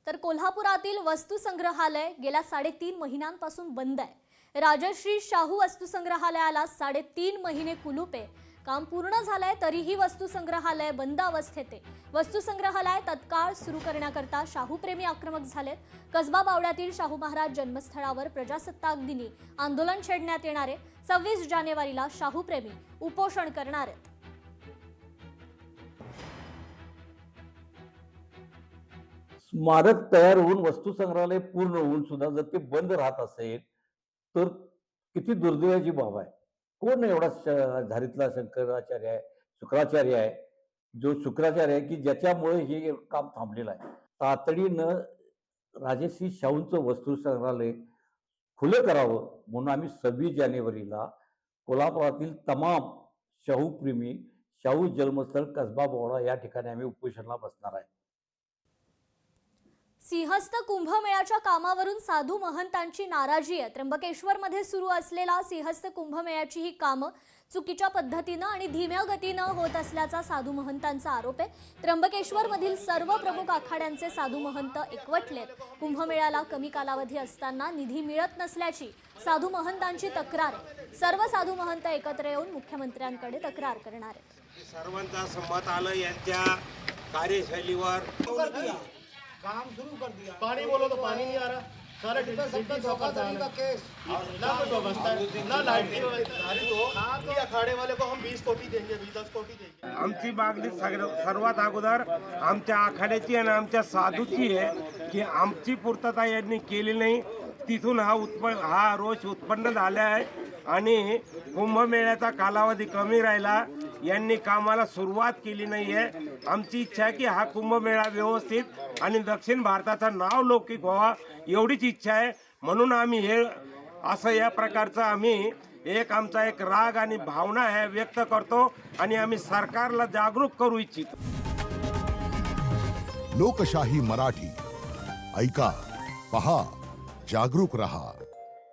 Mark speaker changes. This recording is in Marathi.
Speaker 1: तर कोल्हापुरातील वस्तू संग्रहालय गेल्या 3.5 महिन्यांपासून बंद आहे। राजश्री शाहू वस्तू संग्रहालयाला 3.5 महिने कुलूप आहे। काम पूर्ण झालंय तरीही वस्तू संग्रहालय बंद अवस्थेत आहे। वस्तू संग्रहालय तत्काळ सुरू करण्याकरता शाहू प्रेमी आक्रमक झालेत। कसबा बावड्यातील शाहू महाराज जन्मस्थळावर प्रजासत्ताक दिनी आंदोलन छेडण्यात येणार आहे। 26 जानेवारीला शाहू प्रेमी उपोषण करणार आहेत।
Speaker 2: स्मारक तयार होऊन वस्तू संग्रहालय पूर्ण होऊन सुद्धा जर ते बंद राहत असेल तर किती दुर्दैवाची बाब आहे। कोण एवढा धारीतला शंकराचार्य आहे, शुक्राचार्य आहे, जो शुक्राचार्य आहे की ज्याच्यामुळे हे काम थांबलेलं आहे। तातडीनं राजश्री शाहूंचं वस्तू संग्रहालय खुलं करावं म्हणून आम्ही 26 जानेवारीला कोल्हापुरातील तमाम शाहू प्रेमी शाहू जन्मस्थळ कसबा बावडा या ठिकाणी आम्ही उपोषणाला बसणार आहे।
Speaker 1: सिंहस्थ कुंभमेळ्याच्या कामावरून साधू महंतांची नाराजी आहे। त्र्यंबकेश्वरमध्ये सुरू असलेला सिंहस्थ कुंभमेळ्याची ही कामं चुकीच्या पद्धतीनं आणि धीम्या गतीनं होत असल्याचा साधू महंतांचा आरोप आहे। त्र्यंबकेश्वरमधील सर्व प्रमुख आखाड्यांचे साधू महंत एकवटलेत। कुंभमेळ्याला कमी कालावधी असताना निधी मिळत नसल्याची साधू महंतांची तक्रार आहे। सर्व साधू महंत एकत्र येऊन मुख्यमंत्र्यांकडे तक्रार करणार आहेत।
Speaker 3: सर्वांचा संमत आलं यांच्या कार्यशैलीवर
Speaker 4: काम शुरू कर दिया।
Speaker 5: पानी बोलो तो पानी नहीं आ रहा। सारे
Speaker 4: धोखाधड़ी का केस
Speaker 5: ना कोई व्यवस्था है, ना लाइट की व्यवस्था है। तो अखाड़े वाले को हम 20 कोटी देंगे, 10 कोटी देंगे।
Speaker 3: आमची मागणी सर्वात अगोदर आमच्या आखाड्याची आणि आमच्या साधूची आहे की आमची पूर्तता यांनी केली नाही। तिथून हा रोष उत्पन्न झाला आहे आणि कुंभमेळ्याचा कालावधी कमी राहिला, यांनी कामाला सुरुवात केली नाही आहे। आमची इच्छा आहे की हा कुंभमेळा व्यवस्थित आणि दक्षिण भारताचा नाव लौकिक व्हावा एवढीच इच्छा आहे। म्हणून आम्ही हे असं या प्रकारचं आम्ही आमचा एक राग आणि भावना आहे व्यक्त करतो आणि आम्ही सरकारला जागरूक करू इच्छितो।
Speaker 6: लोकशाही मराठी ऐका, पहा, जागरूक रहा।